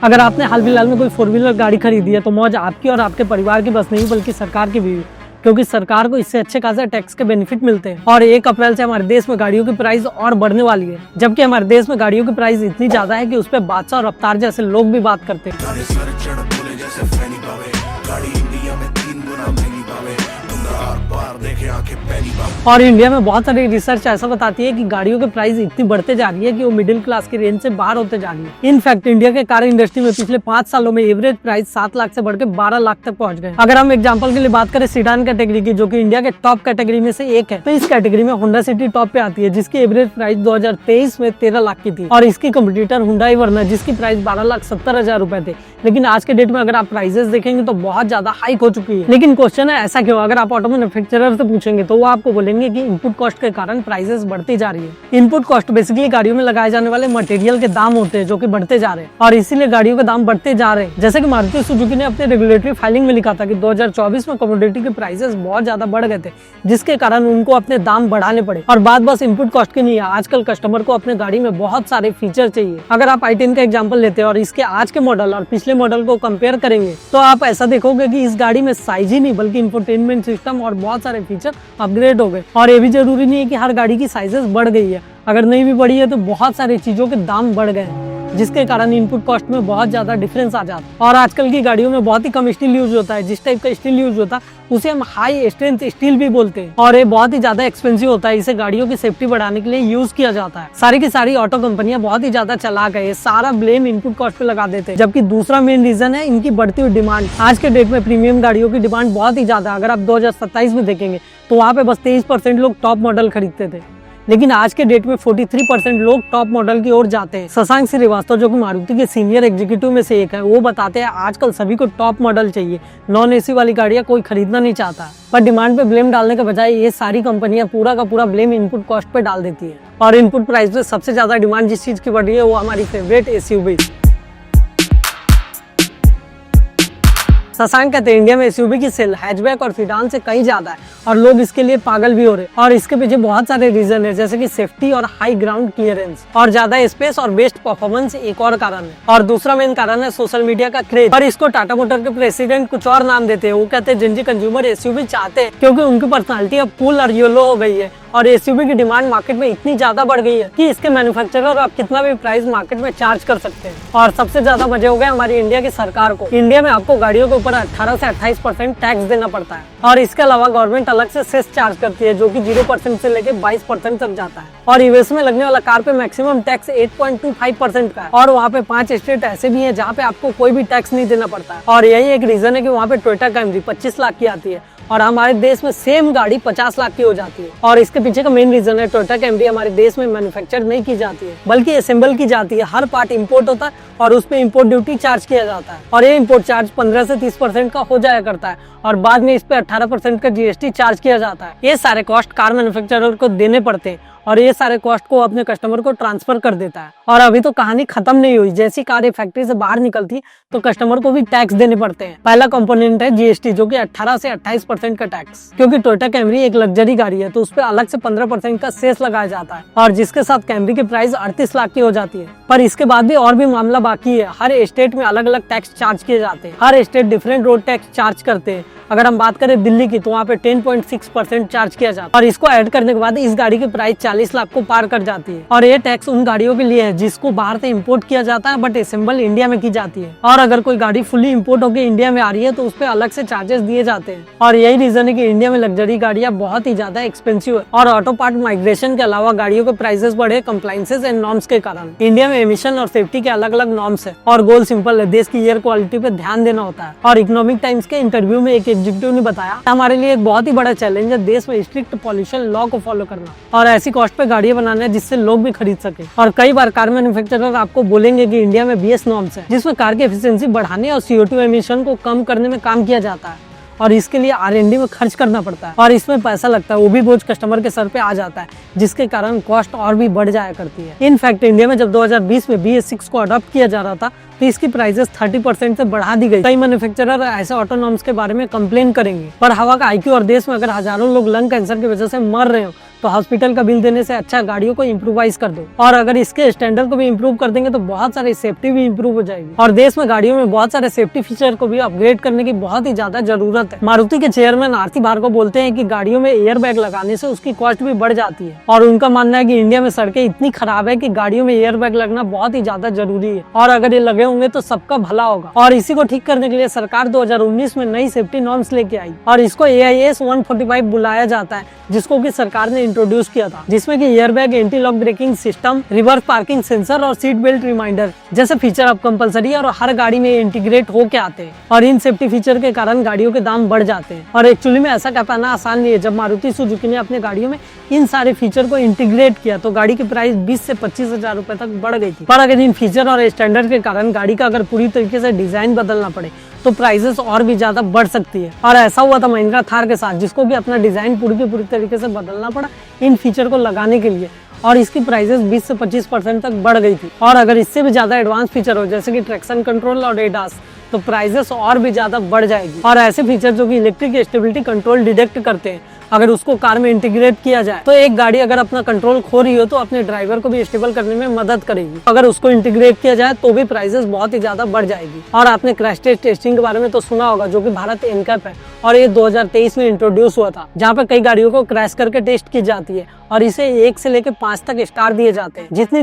अगर आपने हाल फिलहाल में कोई 4 व्हीलर गाड़ी खरीदी है तो मौज आपकी और आपके परिवार की बस नहीं बल्कि सरकार की भी, क्योंकि सरकार को इससे अच्छे खासे टैक्स के बेनिफिट मिलते हैं। और 1 अप्रैल से हमारे देश में गाड़ियों की प्राइस और बढ़ने वाली है, जबकि हमारे देश में गाड़ियों की प्राइस इतनी ज्यादा है कि उस पर बादशाह और रफ्तार जैसे लोग भी बात करते हैं। और इंडिया में बहुत सारी रिसर्च ऐसा बताती है कि गाड़ियों की प्राइस इतनी बढ़ते जा रही है कि वो मिडिल क्लास की रेंज से बाहर होते जा रही है। इनफैक्ट इंडिया के कार इंडस्ट्री में पिछले 5 सालों में एवरेज प्राइस 7 लाख से बढ़ के 12 लाख तक पहुंच गए। अगर हम एग्जांपल के लिए बात करें सीडान कैटेगरी की, जो कि इंडिया के टॉप कैटेगरी में से एक है, तो इस कैटेगरी में होंडा सिटी टॉप पे आती है, जिसकी एवरेज प्राइस 2023 में 13 लाख की थी। और इसकी कम्पिटिटर हुंडई वर्ना, जिसकी प्राइस 12,70,000 रुपए थे। लेकिन आज के डेट में अगर आप प्राइसेस देखेंगे तो बहुत ज्यादा हाइक हो चुकी है। लेकिन क्वेश्चन है ऐसा क्यों? अगर आप ऑटो मैन्युफैक्चरर से पूछेंगे तो वो आपको बोलेंगे कि इनपुट कॉस्ट के कारण प्राइसेस बढ़ती जा रही है। इनपुट कॉस्ट बेसिकली गाड़ियों में लगाए जाने वाले मटेरियल के दाम होते हैं, जो कि बढ़ते जा रहे हैं, और इसीलिए गाड़ियों के दाम बढ़ते जा रहे हैं। जैसे कि मारुति सुजुकी ने अपने रेगुलेटरी फाइलिंग में लिखा था कि 2024 में कमोडिटी के प्राइसेस बहुत ज्यादा बढ़ गए थे, जिसके कारण उनको अपने दाम बढ़ाने पड़े। और बात बस इनपुट कॉस्ट की नहीं है, आजकल कस्टमर को अपने गाड़ी में बहुत सारे फीचर चाहिए। अगर आप i10 का एग्जाम्पल लेते हैं और इसके आज के मॉडल और पिछले मॉडल को कंपेयर करेंगे तो आप ऐसा देखोगे कि इस गाड़ी में साइज ही नहीं बल्कि इंफोटेनमेंट सिस्टम और बहुत सारे फीचर अपग्रेड हो गए। और ये भी जरूरी नहीं है कि हर गाड़ी की साइजेस बढ़ गई है, अगर नहीं भी बढ़ी है तो बहुत सारी चीजों के दाम बढ़ गए हैं, जिसके कारण इनपुट कॉस्ट में बहुत ज्यादा डिफरेंस आ जाता है। और आजकल की गाड़ियों में बहुत ही कम स्टील यूज होता है। जिस टाइप का स्टील यूज होता है उसे हम हाई स्ट्रेंथ स्टील भी बोलते हैं, और ये बहुत ही ज्यादा एक्सपेंसिव होता है। इसे गाड़ियों की सेफ्टी बढ़ाने के लिए यूज किया जाता है। सारी की सारी ऑटो कंपनियां बहुत ही ज्यादा चालाक है, सारा ब्लेम इनपुट कॉस्ट पे लगा देते हैं, जबकि दूसरा मेन रीजन है इनकी बढ़ती हुई डिमांड। आज के डेट में प्रीमियम गाड़ियों की डिमांड बहुत ही ज्यादा है। अगर आप 2027 में देखेंगे तो वहाँ पे बस 23% लोग टॉप मॉडल खरीदते थे, लेकिन आज के डेट में 43% लोग टॉप मॉडल की ओर जाते हैं। शशांक श्रीवास्तव, जो कि मारुति के सीनियर एग्जीक्यूटिव में से एक है, वो बताते हैं आजकल सभी को टॉप मॉडल चाहिए, नॉन एसी वाली गाड़ियां कोई खरीदना नहीं चाहता। पर डिमांड पे ब्लेम डालने के बजाय ये सारी कंपनियां पूरा का पूरा ब्लेम इनपुट कॉस्ट पे डाल देती है। और इनपुट प्राइस पे सबसे ज्यादा डिमांड जिस चीज की बढ़ रही है वो हमारी फेवरेट एसयूवी। शशांक कहते हैं इंडिया में एसयूवी की सेल हैचबैक और सीडान से कहीं ज्यादा है और लोग इसके लिए पागल भी हो रहे हैं। और इसके पीछे बहुत सारे रीजन है, जैसे कि सेफ्टी और हाई ग्राउंड क्लियरेंस और ज्यादा स्पेस और बेस्ट परफॉर्मेंस एक और कारण है। और दूसरा मेन कारण है सोशल मीडिया का क्रेज। और इसको टाटा मोटर के प्रेसिडेंट कुछ और नाम देते हैं। वो कहते हैं जिन कंज्यूमर एसयूवी चाहते हैं क्योंकि उनकी पर्सनालिटी अब कूल और येलो हो गई है, और एसयूवी की डिमांड मार्केट में इतनी ज्यादा बढ़ गई है कि इसके मैन्युफैक्चरर अब कितना भी प्राइस मार्केट में चार्ज कर सकते हैं। और सबसे ज्यादा मजे हो गए हमारी इंडिया की सरकार को। इंडिया में आपको गाड़ियों के ऊपर 18 से 28% टैक्स देना पड़ता है, और इसके अलावा गवर्नमेंट अलग से सेस चार्ज करती है, जो कि 0% से लेके 22% तक जाता है। और यूएस में लगने वाला कार पे मैक्सिमम टैक्स 8.25% का है, और वहाँ पे 5 स्टेट ऐसे भी है जहाँ पे आपको कोई भी टैक्स नहीं देना पड़ता है। और यही एक रीजन है कि वहाँ पे टोयोटा कैमरी 25 लाख की आती है और हमारे देश में सेम गाड़ी 50 लाख की हो जाती है। और इसके पीछे का मेन रीजन है टोयोटा कैमरी हमारे देश में मैन्युफैक्चर नहीं की जाती है, बल्कि असेंबल की जाती है। हर पार्ट इंपोर्ट होता है और उस पे इंपोर्ट ड्यूटी चार्ज किया जाता है, और ये इंपोर्ट चार्ज 15 से 30% का हो जाया करता है, और बाद में इस पे 18% का जीएसटी चार्ज किया जाता है। ये सारे कॉस्ट कार मैन्युफैक्चरर को देने पड़ते हैं, और ये सारे कॉस्ट को अपने कस्टमर को ट्रांसफर कर देता है। और अभी तो कहानी खत्म नहीं हुई, जैसी कार फैक्ट्री से बाहर निकलती तो कस्टमर को भी टैक्स देने पड़ते हैं। पहला कंपोनेंट है जीएसटी, जो कि 18 से 28% का टैक्स, क्योंकि टोयोटा कैमरी एक लग्जरी गाड़ी है तो उस पर अलग से 15% का सेस लगाया जाता है, और जिसके साथ कैमरी की प्राइस 38 लाख की हो जाती है। पर इसके बाद भी और भी मामला बाकी है। हर स्टेट में अलग अलग टैक्स चार्ज किए जाते हैं, हर state different road tax charge करते हैं। अगर हम बात करें दिल्ली की तो वहाँ पे 10.6% चार्ज किया जाता है, और इसको ऐड करने के बाद इस गाड़ी की प्राइस 40 लाख को पार कर जाती है। और ये टैक्स उन गाड़ियों के लिए है जिसको बाहर से इंपोर्ट किया जाता है बट असेंबल इंडिया में की जाती है। और अगर कोई गाड़ी फुली इंपोर्ट होकर इंडिया में आ रही है तो उस पर अलग से चार्जेस दिए जाते हैं। और यही रीजन है कि इंडिया में लग्जरी गाड़ियां बहुत ही ज्यादा एक्सपेंसिव है। और ऑटो पार्ट माइग्रेशन के अलावा गाड़ियों के प्राइसेस बढ़े कंप्लायंसेस एंड नॉर्म्स के कारण। इंडिया में एमिशन और सेफ्टी के अलग अलग नॉर्म्स है, और गोल सिंपल है, देश की एयर क्वालिटी पे ध्यान देना होता है। और इकोनॉमिक टाइम्स के इंटरव्यू में एक एग्जीक्यूटिव ने बताया हमारे लिए एक बहुत ही बड़ा चैलेंज है देश में स्ट्रिक्ट पॉल्यूशन लॉ को फॉलो करना, और ऐसी कॉस्ट पे गाड़ियां बनाना जिससे लोग भी खरीद सके। और कई बार कार मैन्युफैक्चरर आपको बोलेंगे कि इंडिया में बीएस नॉर्म्स है, जिसमें कार की एफिशिएंसी बढ़ाने और CO2 एमिशन को कम करने में काम किया जाता है, और इसके लिए R&D में खर्च करना पड़ता है, और इसमें पैसा लगता है, वो भी बोझ कस्टमर के सर पे आ जाता है, जिसके कारण कॉस्ट और भी बढ़ जाया करती है। इनफैक्ट इंडिया में जब 2020 में BS6 को अडॉप्ट किया जा रहा था तो इसकी प्राइसेस 30% से बढ़ा दी गई। कई मैन्युफैक्चरर ऐसे ऑटो नॉर्म्स के बारे में कंप्लेन करेंगे, पर हवा का IQ और देश में अगर हजारों लोग लंग कैंसर की वजह से मर रहे हो तो हॉस्पिटल का बिल देने से अच्छा गाड़ियों को इम्प्रूवाइज कर दो। और अगर इसके स्टैंडर्ड को भी इम्प्रूव कर देंगे तो बहुत सारी सेफ्टी भी इम्प्रूव हो जाएगी। और देश में गाड़ियों में बहुत सारे सेफ्टी फीचर को भी अपग्रेड करने की बहुत ही ज्यादा जरूरत है। मारुति के चेयरमैन आरती भार्गव बोलते हैं कि गाड़ियों में एयर बैग लगाने से उसकी कॉस्ट भी बढ़ जाती है। और उनका मानना है कि इंडिया में सड़कें इतनी खराब है कि गाड़ियों में एयर बैग लगना बहुत ही ज्यादा जरूरी है, और अगर ये लगे होंगे तो सबका भला होगा। और इसी को ठीक करने के लिए सरकार 2019 में नई सेफ्टी नॉर्म्स लेके आई और इसको AIS 145 बुलाया जाता है, जिसको कि सरकार ने इंट्रोड्यूस किया था, जिसमें कि air bag, anti lock braking system, reverse parking sensor और सीट बेल्ट रिमाइंडर जैसे फीचर अब कंपलसरी है और हर गाड़ी में इंटीग्रेट होके आते हैं। और इन सेफ्टी फीचर के कारण गाड़ियों के दाम बढ़ जाते हैं। और एक्चुअली में ऐसा कर पाना आसान नहीं है। जब मारुति सुजुकी ने अपने गाड़ियों में इन सारे फीचर को इंटीग्रेट किया तो गाड़ी की प्राइस 20 से 25 हजार रुपए तक बढ़ गई थी। पर अगर इन फीचर और स्टैंडर्ड के कारण गाड़ी का अगर पूरी तरीके से डिजाइन बदलना पड़े तो प्राइसेस और भी ज्यादा बढ़ सकती है। और ऐसा हुआ था महिंद्रा थार के साथ, जिसको भी अपना डिजाइन पूरी की पूरी तरीके से बदलना पड़ा इन फीचर को लगाने के लिए, और इसकी प्राइसेस 20 से 25% तक बढ़ गई थी। और अगर इससे भी ज्यादा एडवांस फीचर हो जैसे कि ट्रैक्शन कंट्रोल और ADAS तो प्राइसेस और भी ज्यादा बढ़ जाएगी। और ऐसे फीचर जो कि इलेक्ट्रिक स्टेबिलिटी कंट्रोल डिटेक्ट करते हैं, अगर उसको कार में इंटीग्रेट किया जाए तो एक गाड़ी अगर अपना कंट्रोल खो रही हो तो अपने ड्राइवर को भी स्टेबल करने में मदद करेगी। अगर उसको इंटीग्रेट किया जाए तो भी प्राइसेस बहुत ही ज्यादा बढ़ जाएगी। और आपने क्रैश टेस्ट टेस्टिंग के बारे में तो सुना होगा, जो कि भारत NCAP है और ये 2023 में इंट्रोड्यूस हुआ था, जहाँ पे कई गाड़ियों को क्रैश करके टेस्ट की जाती है और इसे 1 से लेकर 5 तक स्टार दिए जाते हैं। जितनी